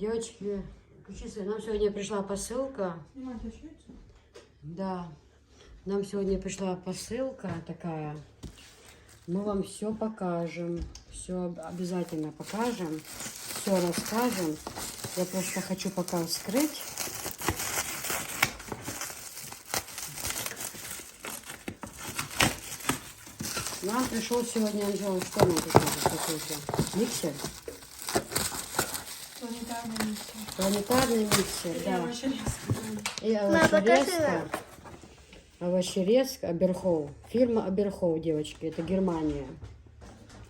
Девочки, нам сегодня пришла посылка. Да, нам сегодня пришла посылка такая. Мы вам все покажем, все обязательно покажем, все расскажем. Я просто хочу пока вскрыть. Нам пришел сегодня, Анжела, что нам пришел в посылке? Миксер? Планетарный миксер. Планетарный миксер, да. И овощерезка. Овощерезка Аберхоу. Фирма Аберхоу, девочки, это Германия.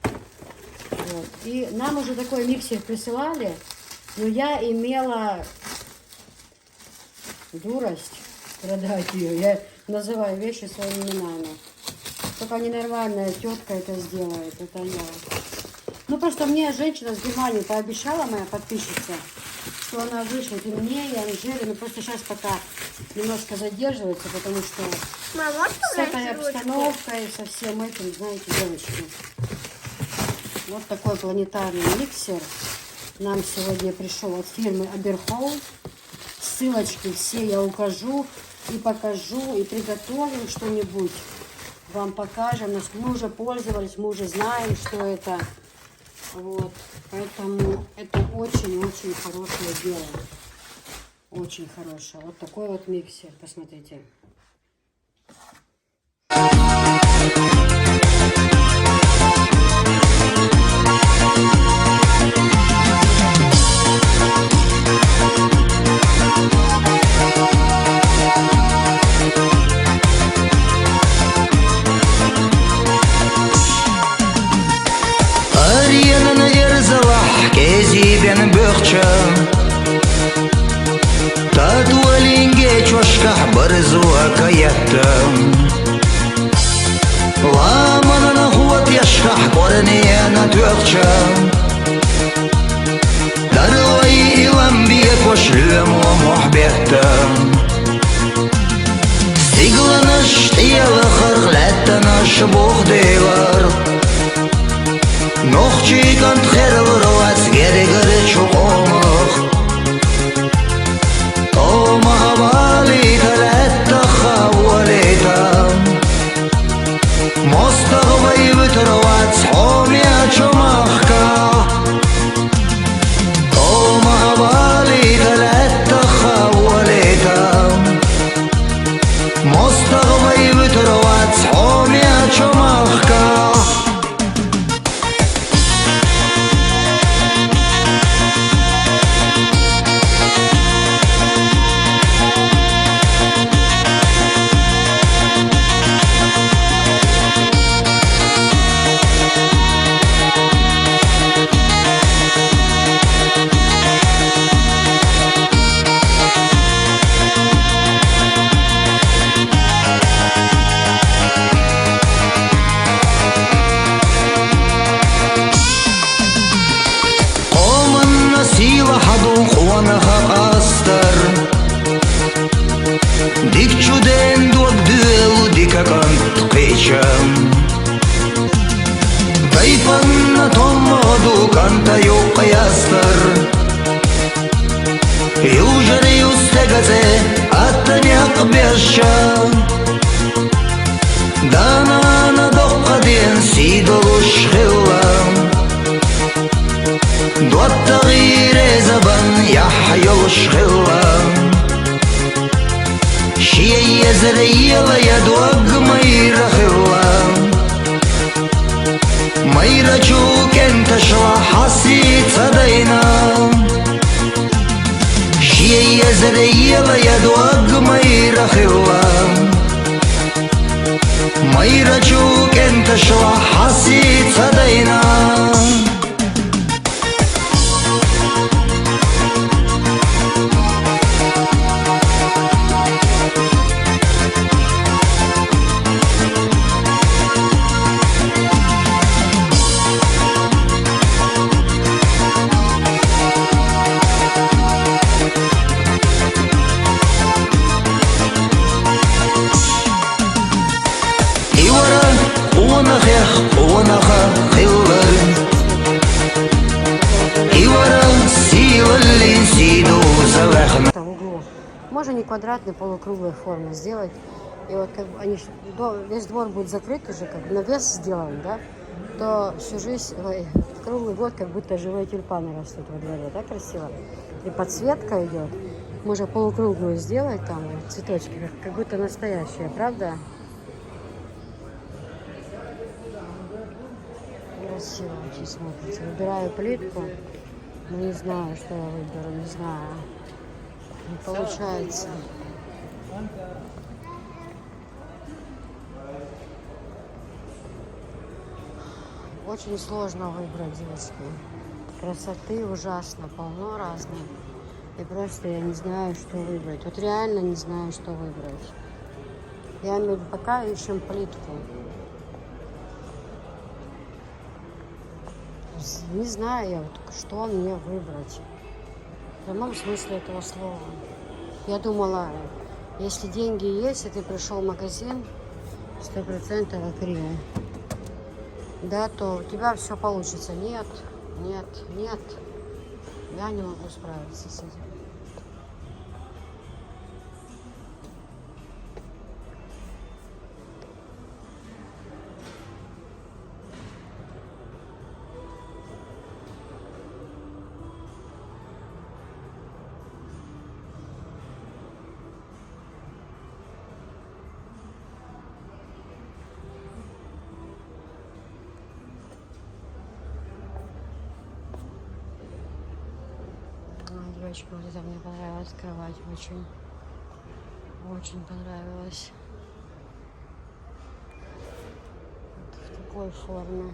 Вот. И нам уже такой миксер присылали, но я имела дурость продать ее. Я называю вещи своими именами. Только ненормальная тетка это сделает, это я. Ну просто мне женщина с Германии пообещала, моя подписчица, что она вышлет и мне, и Анжеле. Но просто сейчас пока немножко задерживается, потому что с этой обстановкой, со всем этим, знаете, девочки. Вот такой планетарный миксер нам сегодня пришел от фирмы Аберхоу. Ссылочки все я укажу и покажу, и приготовим что-нибудь. Вам покажем. Мы уже пользовались, мы уже знаем, что это. Вот. Поэтому это очень-очень хорошее дело. Очень хорошее. Вот такой вот миксер. Посмотрите. كذبا بخشا تطولين وشكح برزوك يتم ومن نخوت يشكح قرني أنا تخشا دروي إلم بيك وشلم ومحبتم استيقلنش تيال خرغلتنش بوخديلر نخشي كنت خير ورواس قرقر شقومخ قومها بالي ثلاثة خوليتا مستغبي بتروات صحومي أجمخكا قومها بالي ثلاثة خوليتا مستغبي بتروات صحومي أجمخكا Дикчуден дуак дуэл дикакант кечам Тайпанна томоду канта юк каястар Южары юстегазе аттаняк бешчам Данана доққаден сидолуш хиллам Дуаттагире забан яхйолуш хиллам شيء يزريل يدوق مير خلا مير جوك انت شرح حسيت صدينا شيء يزريل يدوق مير خلا مير جوك انت شرح حسيت صدينا можно не квадратной, полукруглой формы сделать. И вот как бы они, весь двор будет закрыт уже, как бы навес сделан, да, то всю жизнь, круглый год, как будто живые тюльпаны растут во дворе, да, красиво. И подсветка идет. Можно полукруглую сделать там, цветочки, как будто настоящие, правда? Красиво очень смотрится. Выбираю плитку, но не знаю, что я выберу, не знаю. Не получается. Очень сложно выбрать, девочки. Красоты ужасно, полно разных. И просто я не знаю, что выбрать. Вот реально не знаю, что выбрать. Я имею в виду, пока ищем плитку. Не знаю я, вот, что мне выбрать. В прямом смысле этого слова. Я думала, если деньги есть, и ты пришел в магазин, 100% акрил, да, то у тебя все получится. Нет, нет, нет. Я не могу справиться с этим. Девочка, вот это мне понравилась кровать очень. Очень понравилась. Вот в такой форме.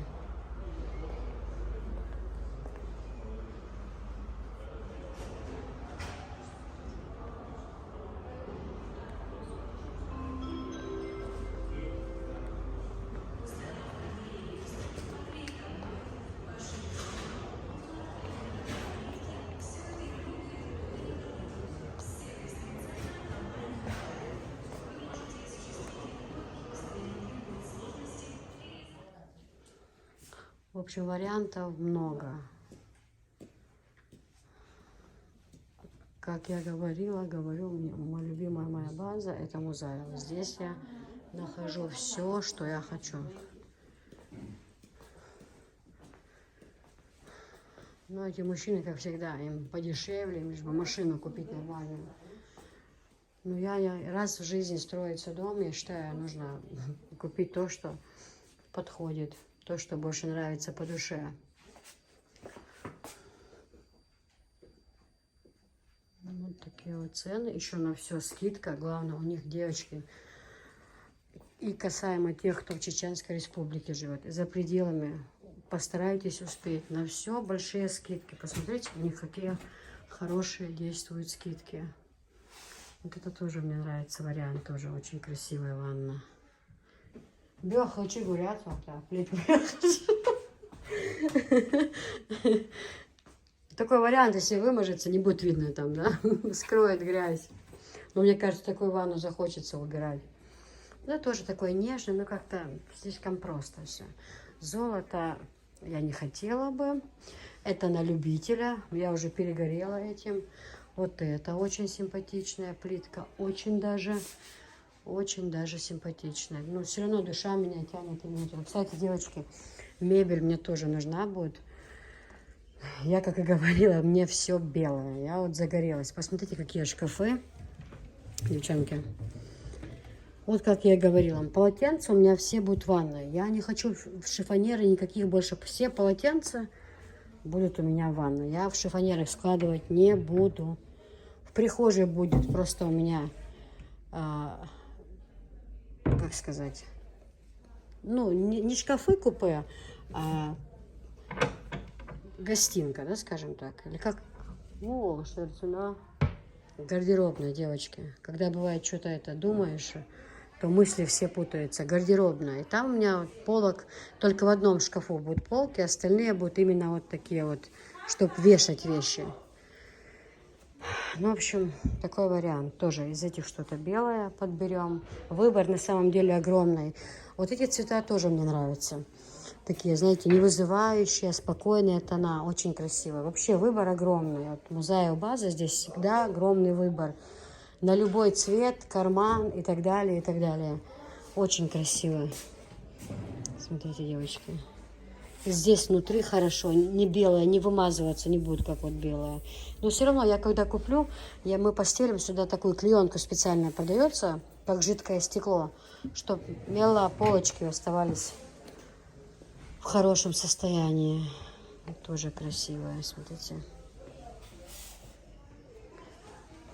В общем, вариантов много. Как я говорю, моя любимая моя база — это Музаева. Здесь я нахожу все, что я хочу. Но эти мужчины, как всегда, им подешевле, лишь бы машину купить нормальную. Но я раз в жизни строится дом, я считаю, нужно купить то, что подходит. То, что больше нравится по душе. Вот такие вот цены. Еще на все скидка. Главное, у них девочки. И касаемо тех, кто в Чеченской Республике живет. За пределами. Постарайтесь успеть. На все большие скидки. Посмотрите, у них какие хорошие действуют скидки. Вот это тоже мне нравится вариант. Тоже очень красивая ванна. Бех, хочу гулять, вот так, плитку. Такой вариант, если выможется, не будет видно там, да, скроет грязь. Но мне кажется, такую ванну захочется убирать. Это тоже такой нежный, но как-то слишком просто все. Золото я не хотела бы. Это на любителя, я уже перегорела этим. Вот это очень симпатичная плитка, очень даже симпатичная. Но все равно душа меня тянет именно. Кстати, девочки, мебель мне тоже нужна будет. Я, как и говорила, мне все белое. Я вот загорелась. Посмотрите, какие шкафы, девчонки. Вот как я и говорила, полотенца у меня все будут в ванной. Я не хочу в шифонеры никаких больше. Все полотенца будут у меня в ванной. Я в шифонерах складывать не буду. В прихожей будет просто у меня... как сказать, ну, не шкафы купе, а гостинка, да, скажем так, или как, о, что это цена, гардеробная, девочки, когда бывает что-то это думаешь, то мысли все путаются, гардеробная, и там у меня вот полок, только в одном шкафу будут полки, остальные будут именно вот такие вот, чтобы вешать вещи. Ну, в общем, такой вариант. Тоже из этих что-то белое подберем. Выбор на самом деле огромный. Вот эти цвета тоже мне нравятся. Такие, знаете, не вызывающие, спокойные тона. Очень красиво. Вообще выбор огромный. Вот Музаева база, здесь всегда огромный выбор. на любой цвет, карман и так далее, и так далее. Очень красиво. Смотрите, девочки. Здесь внутри хорошо, не белое, не вымазываться не будет, как вот белое. Но все равно, я когда куплю, мы постелим сюда такую клеенку специально продается, как жидкое стекло, чтобы полочки оставались в хорошем состоянии. Тоже красивое, смотрите.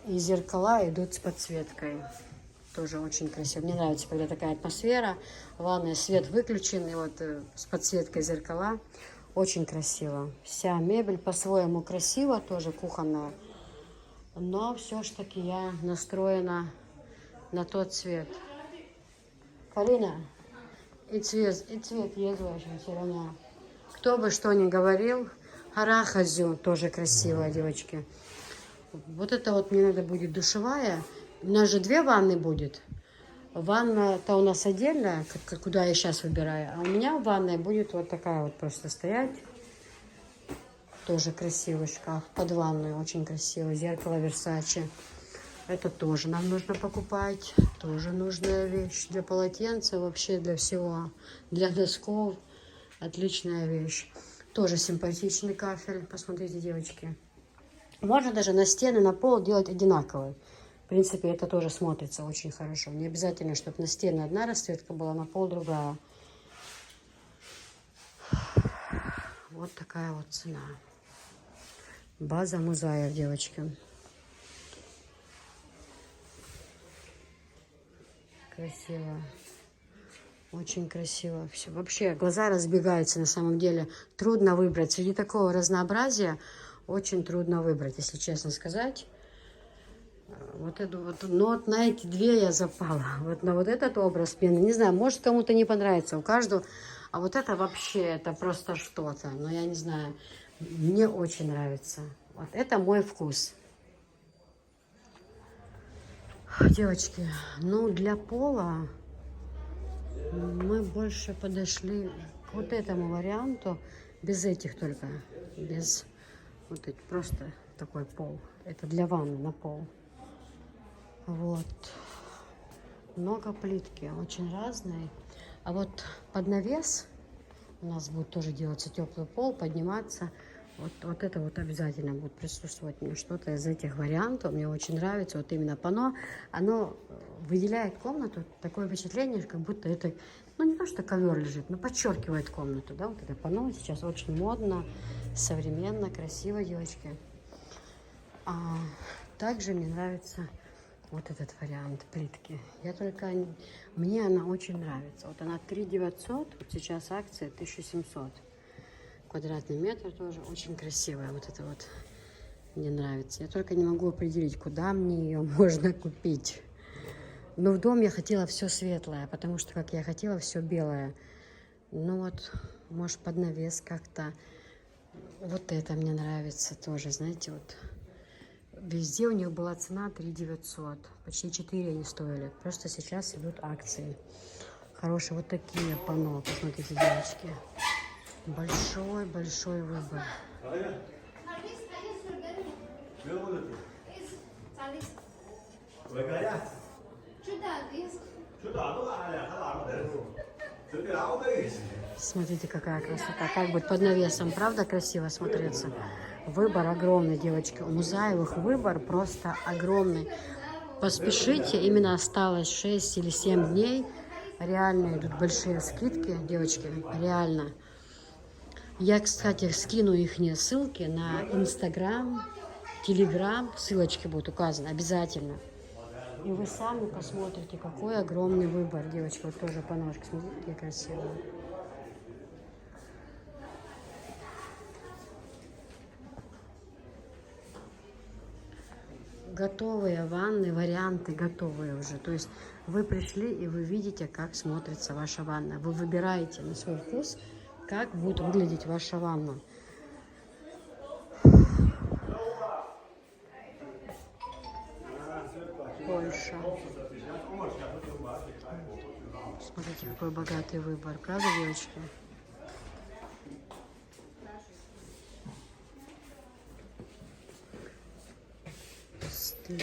И зеркала идут с подсветкой. Тоже очень красиво. Мне нравится, когда такая атмосфера. Ванная, свет выключен, и вот с подсветкой зеркала. Очень красиво. Вся мебель по-своему красива, тоже кухонная. Но все ж таки я настроена на тот цвет. Полина, и цвет есть очень все равно. Кто бы что ни говорил, арахазю тоже красивая, девочки. Вот это вот мне надо будет душевая. У нас же 2 ванны будет. Ванна-то у нас отдельная, куда я сейчас выбираю. А у меня в ванной будет вот такая вот просто стоять. Тоже красивый шкаф. Под ванной очень красивый. Зеркало Versace. Это тоже нам нужно покупать. Тоже нужная вещь. Для полотенца, вообще для всего. Для носков. Отличная вещь. Тоже симпатичный кафель. Посмотрите, девочки. Можно даже на стены, на пол делать одинаковые. В принципе, это тоже смотрится очень хорошо. Не обязательно, чтобы на стены одна расцветка была, на пол другая. Вот такая вот цена. База Музаев, девочки. Красиво. Очень красиво все. Вообще, глаза разбегаются на самом деле. Трудно выбрать. Среди такого разнообразия очень трудно выбрать, если честно сказать. Вот это вот, но вот на эти 2 я запала. Вот на вот этот образ пены. Не знаю, может кому-то не понравится. У каждого. А вот это вообще, это просто что-то. Но я не знаю. Мне очень нравится. Вот это мой вкус. Девочки, ну для пола мы больше подошли к вот этому варианту. Без этих только. Без вот этих. Просто такой пол. Это для ванны на пол. Вот. Много плитки. Очень разные. А вот под навес у нас будет тоже делаться теплый пол, подниматься. Вот это вот обязательно будет присутствовать. Мне что-то из этих вариантов. Мне очень нравится. Вот именно панно. Оно выделяет комнату. Такое впечатление, как будто это, ну не то, что ковер лежит, но подчеркивает комнату. Да? Вот это панно сейчас очень модно, современно, красиво, девочки. Также мне нравится вот этот вариант плитки. Мне она очень нравится. Вот она 3900, вот сейчас акция 1700. Квадратный метр тоже очень красивая. Вот это вот мне нравится. Я только не могу определить, куда мне ее можно купить. Но в дом я хотела все светлое, потому что, как я хотела, все белое. Ну вот, может, под навес как-то. Вот это мне нравится тоже, знаете, вот. Везде у них была цена 3900. Почти 4 они стоили. Просто сейчас идут акции. Хорошие вот такие панно. Посмотрите, девочки. Большой выбор. Смотрите, какая красота. Как будет под навесом. Правда красиво смотреться? Выбор огромный, девочки. У Музаевых выбор просто огромный. Поспешите. Именно осталось 6 или 7 дней. Реально идут большие скидки, девочки. Реально. Я, кстати, скину их ссылки на Инстаграм, Телеграм. Ссылочки будут указаны обязательно. И вы сами посмотрите, какой огромный выбор, девочки. Вот тоже по ножке. Смотрите, какие красивые. Готовые ванны, варианты готовые уже. То есть вы пришли и вы видите, как смотрится ваша ванна. Вы выбираете на свой вкус, как будет выглядеть ваша ванна. Польша. Смотрите, какой богатый выбор. Правда, девочки?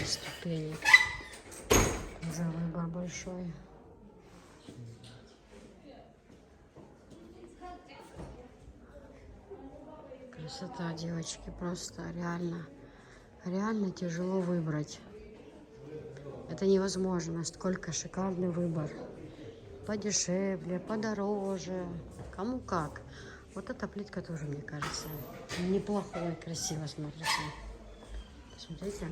Ступени. Уже выбор большой. Красота, девочки, просто реально, реально тяжело выбрать. Это невозможно, столько шикарный выбор. Подешевле, подороже, кому как. Вот эта плитка тоже, мне кажется, неплохой, красиво смотрится. Посмотрите.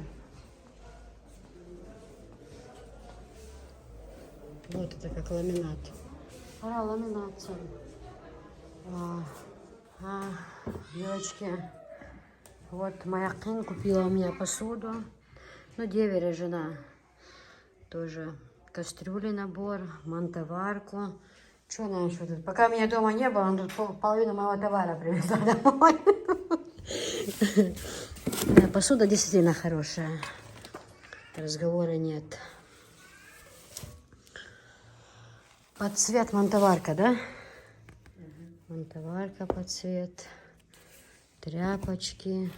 Вот это как ламинат. Пора ламинация. Девочки, вот моя Кин купила у меня посуду. Ну, деверя жена. Тоже кастрюли набор, мантоварку. Что она еще тут? Пока меня дома не было, она тут половину моего товара привезла домой. Посуда действительно хорошая. Разговора нет. Под цвет мантоварка, да? Мантоварка под цвет. Тряпочки,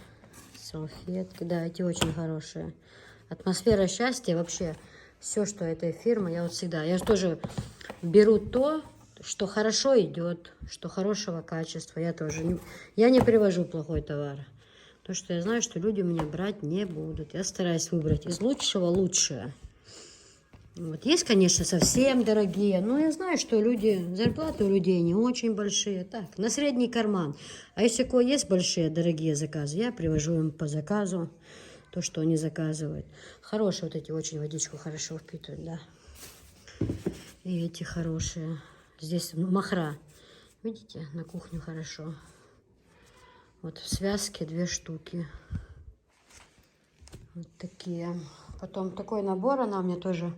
салфетки. Да, эти очень хорошие. Атмосфера счастья вообще. Все, что этой фирмы, я вот всегда. Я же тоже беру то, что хорошо идет, что хорошего качества. Я тоже. Я не привожу плохой товар. Потому что я знаю, что люди у меня брать не будут. Я стараюсь выбрать из лучшего лучшее. Вот. Есть, конечно, совсем дорогие, но я знаю, что люди, зарплаты у людей не очень большие. Так, на средний карман. А если у кого есть большие, дорогие заказы, я привожу им по заказу то, что они заказывают. Хорошие вот эти, очень водичку хорошо впитывают, да. И эти хорошие. Здесь махра. Видите, на кухню хорошо. Вот в связке 2 штуки. Вот такие. Потом такой набор она мне тоже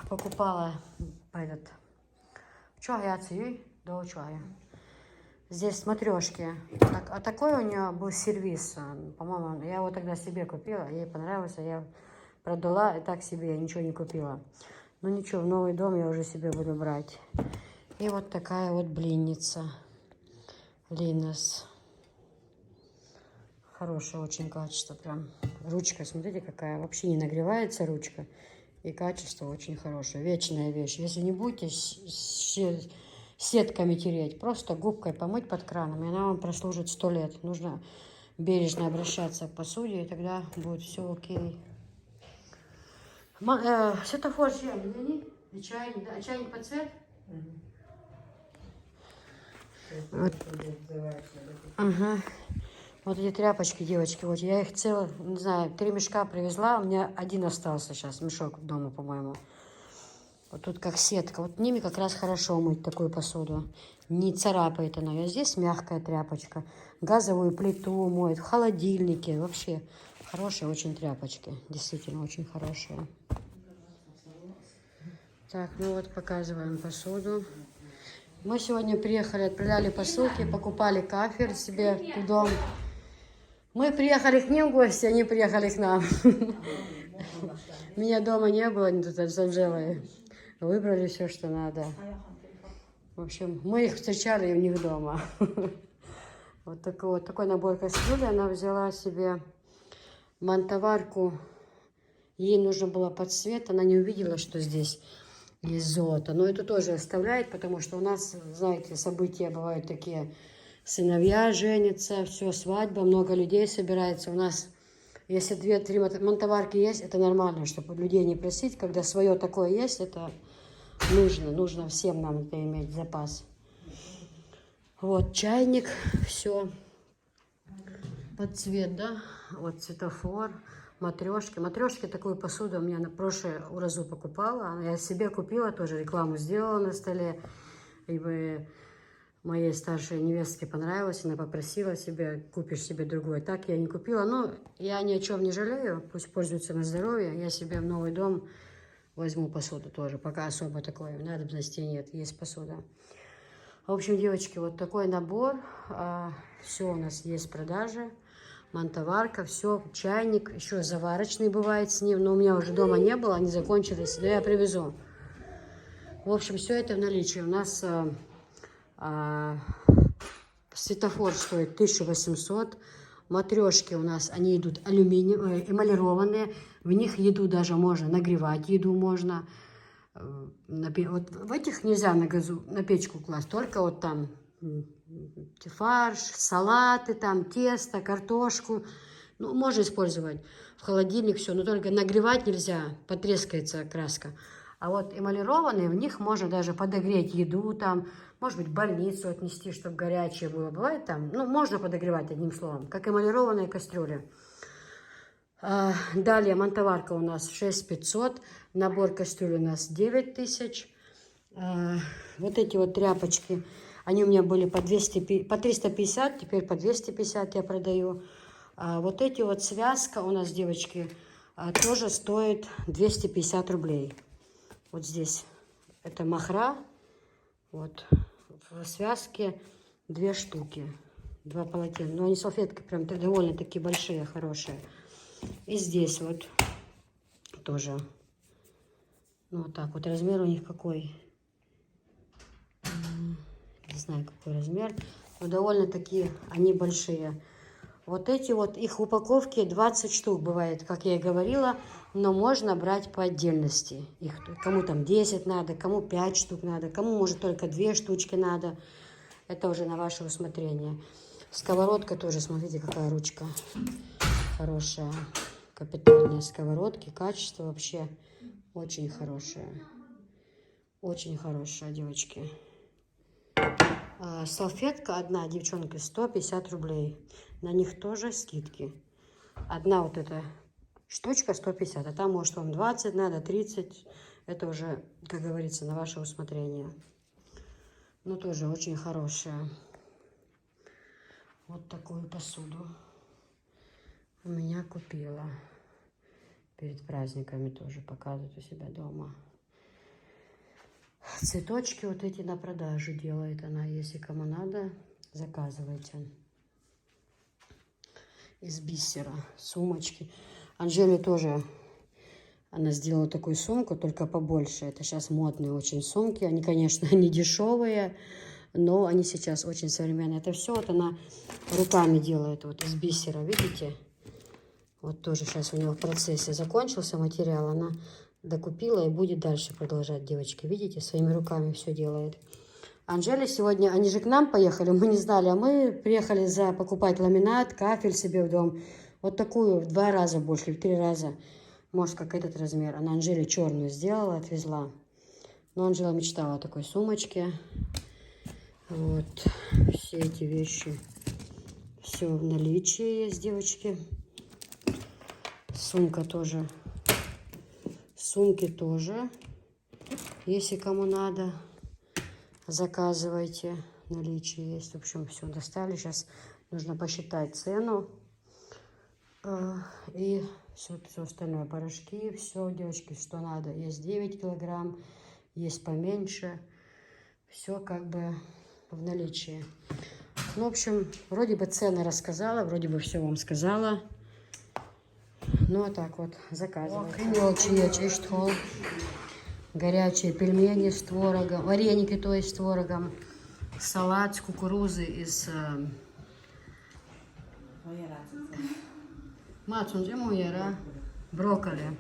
покупала. Этот. До чая. Здесь смотрешки. А такой у нее был сервис. По-моему, я его тогда себе купила. Ей понравился. Я продала. И так себе я ничего не купила. Ну ничего, в новый дом я уже себе буду брать. И вот такая вот блинница. Линос. Хорошее очень качество. Прям ручка, смотрите, какая. Вообще не нагревается ручка. И качество очень хорошее. Вечная вещь. Если не будете сетками тереть, просто губкой помыть под краном, и она вам прослужит 100 лет. Нужно бережно обращаться к посуде, и тогда будет все окей. Светофор чем? Чайник, да? Чайник под цвет? Вот. Ага. Вот эти тряпочки, девочки, вот я их не знаю, 3 мешка привезла, у меня 1 остался сейчас, мешок дома, по-моему. Вот тут как сетка, вот ними как раз хорошо мыть такую посуду. Не царапает она, а здесь мягкая тряпочка. Газовую плиту моет, в холодильнике, вообще хорошие очень тряпочки, действительно очень хорошие. Так, ну вот показываем посуду. Мы сегодня приехали, отправляли посылки, покупали кафель себе в дом. Мы приехали к ним в гости, они приехали к нам. Меня дома не было, они тут с Анжелой. Выбрали все, что надо. В общем, мы их встречали у них дома. Вот такой набор кастрюли. Она взяла себе мантоварку. Ей нужно было под цвет. Она не увидела, что здесь есть золото. Но это тоже оставляет, потому что у нас, знаете, события бывают такие. Сыновья женятся, все, свадьба, много людей собирается. У нас, если 2-3 мантоварки есть, это нормально, чтобы людей не просить. Когда свое такое есть, это нужно всем нам это иметь, запас. Вот чайник, все под цвет, да. Вот светофор, матрешки. Матрешки, такую посуду у меня на прошлый разу покупала. Я себе купила, тоже рекламу сделала на столе. И моей старшей невестке понравилось, она попросила себе, купишь себе другой. Так я не купила, но я ни о чем не жалею, пусть пользуются на здоровье. Я себе в новый дом возьму посуду тоже, пока особо такой надобности нет, есть посуда. В общем, девочки, вот такой набор, все у нас есть в продаже. Мантоварка, все, чайник, еще заварочный бывает с ним, но у меня уже дома не было, они закончились, да я привезу. В общем, все это в наличии. У нас светофор стоит 1800, Матрешки у нас, они идут алюминиевые, эмалированные. В них еду даже можно нагревать, еду можно. Вот в этих нельзя на газу, на печку класть, только вот там фарш, салаты, там тесто, картошку. Ну, можно использовать в холодильник все, но только нагревать нельзя, потрескается краска. А вот эмалированные, в них можно даже подогреть еду, там, может быть, в больницу отнести, чтобы горячее было. Бывает там, ну, можно подогревать, одним словом, как эмалированные кастрюли. Далее монтоварка у нас 6500, набор кастрюль у нас 9000. Вот эти вот тряпочки, они у меня были по 350, теперь по 250 я продаю. Вот эти вот связка у нас, девочки, тоже стоит 250 рублей. Вот здесь это махра, вот в связке 2 штуки, 2 полотенца. Но они салфетки прям довольно-таки большие, хорошие. И здесь вот тоже, ну вот так вот, размер у них какой, не знаю какой размер, но довольно-таки они большие. Вот эти вот, их упаковки 20 штук бывает, как я и говорила, но можно брать по отдельности. Их, кому там 10 надо, кому 5 штук надо, кому может только 2 штучки надо. Это уже на ваше усмотрение. Сковородка тоже, смотрите, какая ручка хорошая. Капитальные сковородки, качество вообще очень хорошее. Очень хорошая, девочки. Салфетка одна, девчонки, 150 рублей. На них тоже скидки. Одна вот эта штучка 150, а там может вам 20 надо, 30. Это уже, как говорится, на ваше усмотрение. Но тоже очень хорошая. Вот такую посуду у меня купила. Перед праздниками тоже показывают у себя дома. Цветочки вот эти на продажу делает она. Если кому надо, заказывайте. Из бисера. Сумочки. Анжеле тоже она сделала такую сумку, только побольше. Это сейчас модные очень сумки. Они, конечно, не дешевые, но они сейчас очень современные. Это все вот она руками делает вот из бисера. Видите? Вот тоже сейчас у него в процессе закончился материал. Она докупила и будет дальше продолжать, девочки. Видите, своими руками все делает. Анжеле сегодня, они же к нам поехали, мы не знали, а мы приехали покупать ламинат, кафель себе в дом. Вот такую в 2 раза больше, в 3 раза. Может, как этот размер. Она Анжеле черную сделала, отвезла. Но Анжела мечтала о такой сумочке. Вот. Все эти вещи. Все в наличии есть, девочки. Сумка тоже. Сумки тоже. Если кому надо, заказывайте. Наличие есть. В общем, все достали. Сейчас нужно посчитать цену. И все остальное. Порошки. Все, девочки, что надо. Есть 9 килограмм. Есть поменьше. Все как бы в наличии. Ну, в общем, вроде бы цены рассказала. Вроде бы все вам сказала. Ну, а так вот, заказывайте. Мелочи, горячие пельмени с творогом, вареники, то есть с творогом, салат с кукурузы из... брокколи.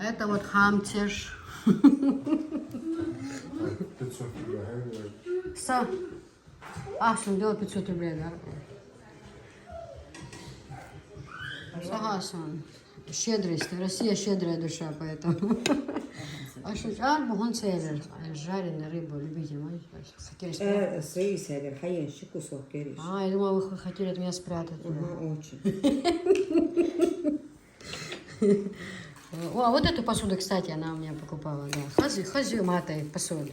Это вот хамтеш. 500 рублей. Дело 500 рублей, да? Согласен. Щедрость. Россия щедрая душа, поэтому. Жареная рыба, любите. Хотели Свои север, хаенщик кусок кериш. я думала, вы хотели от меня спрятать. Очень. О, вот эту посуду, кстати, она у меня покупала, да. Хазю матай посуду.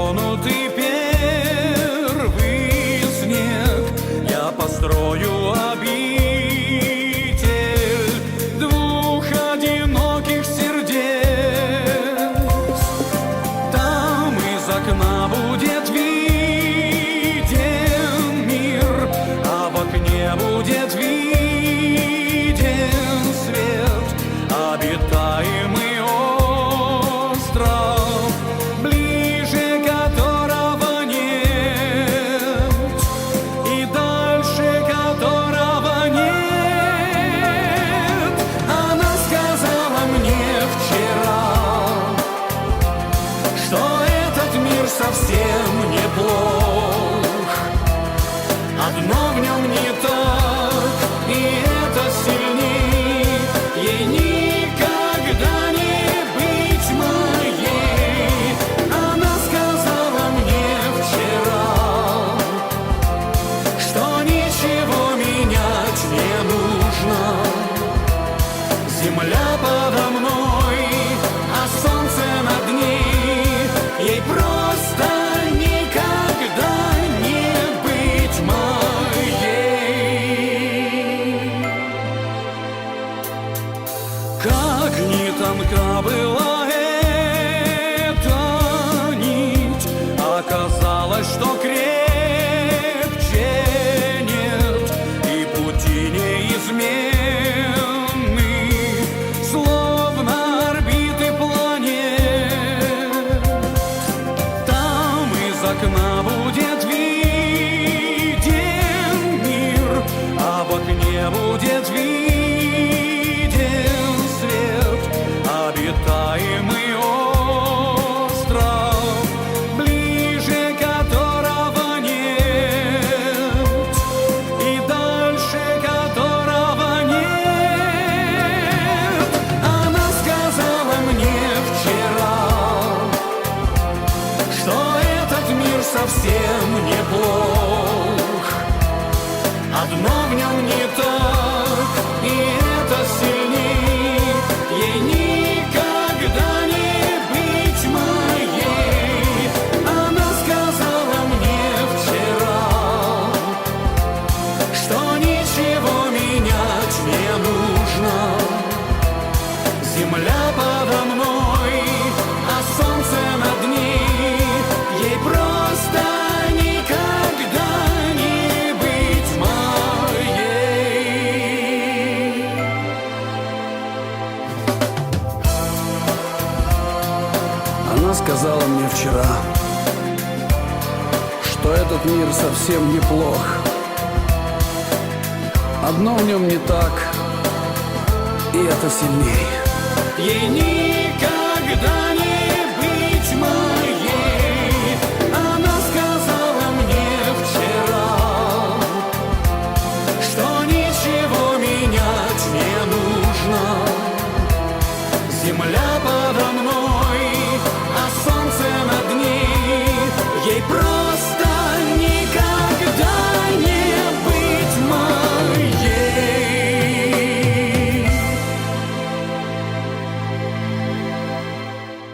тронутый первый снег, я построю обитель двух одиноких сердец. Там из окна будет виден мир, а в окне будет виден свет, обитаемый остров, ближе которого нет и дальше которого нет. Она сказала мне вчера, что этот мир совсем неплох, одно в нем не так, и это сильней. Ей никогда не быть моей. Она сказала мне вчера, что ничего менять не нужно. Земля подо мной, а солнце над ней. Ей просто никогда не быть моей. Как ни тонка была эта нить, оказалось, что крепче нет, и пути неизменны, словно орбиты планет. Там из окна будет виден мир, а в окне будет виден свет, обитаемый остров, ближе которого нет и дальше которого нет. Она сказала мне вчера, что этот мир совсем неплох, одно в нем не так, и это сильней. Ей никогда не быть моей. Она сказала мне вчера, что ничего менять не нужно. Земля подо мной, а солнце над ней. Ей просто никогда не быть моей. Она сказала мне вчера, что этот мир совсем неплох, одно в нем не так, и это сильней. Ей никогда не быть моей. Она сказала мне вчера, что ничего менять не нужно. Земля подо мной, а солнце над ней. Ей просто никогда не быть моей. 「 моей. 「 」 «」 «」 «」 «」 «」 «」 «」 «」 «」 «」 «」 «」 «」 «」 «」 «」 «」 «」 」 «」 «」 «」 «」 «」 「」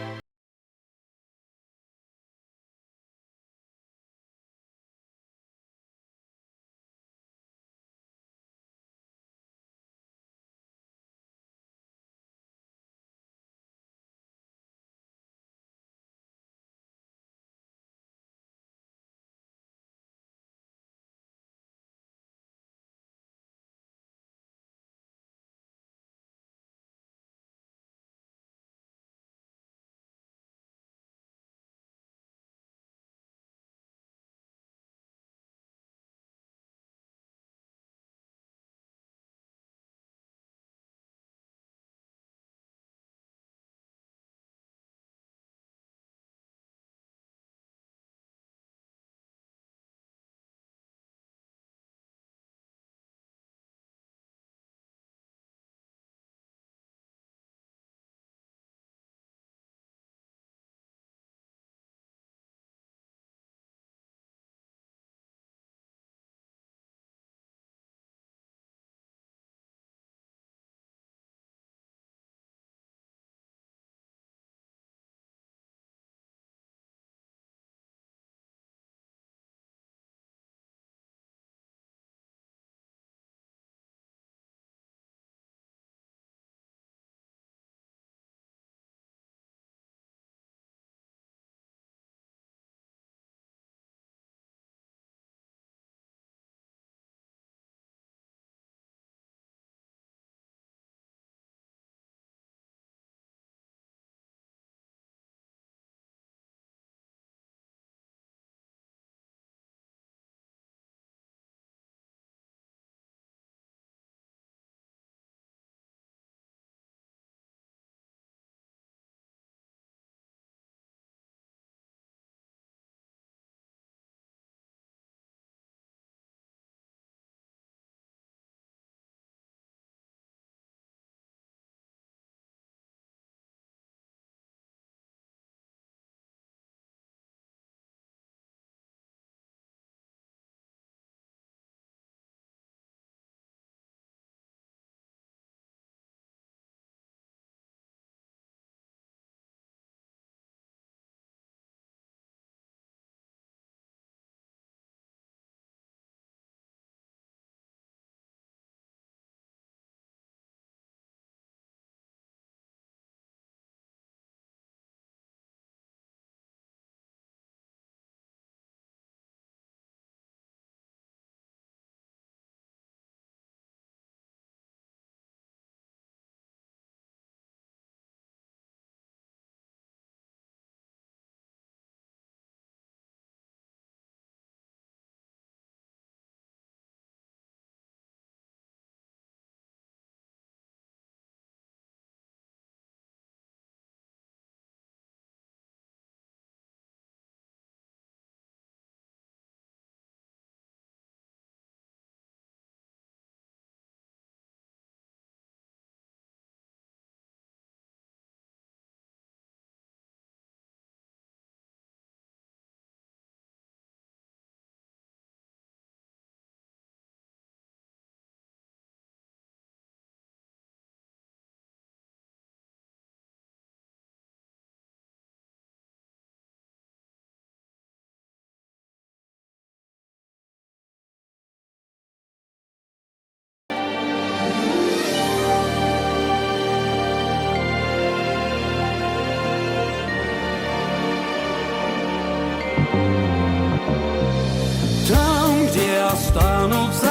останутся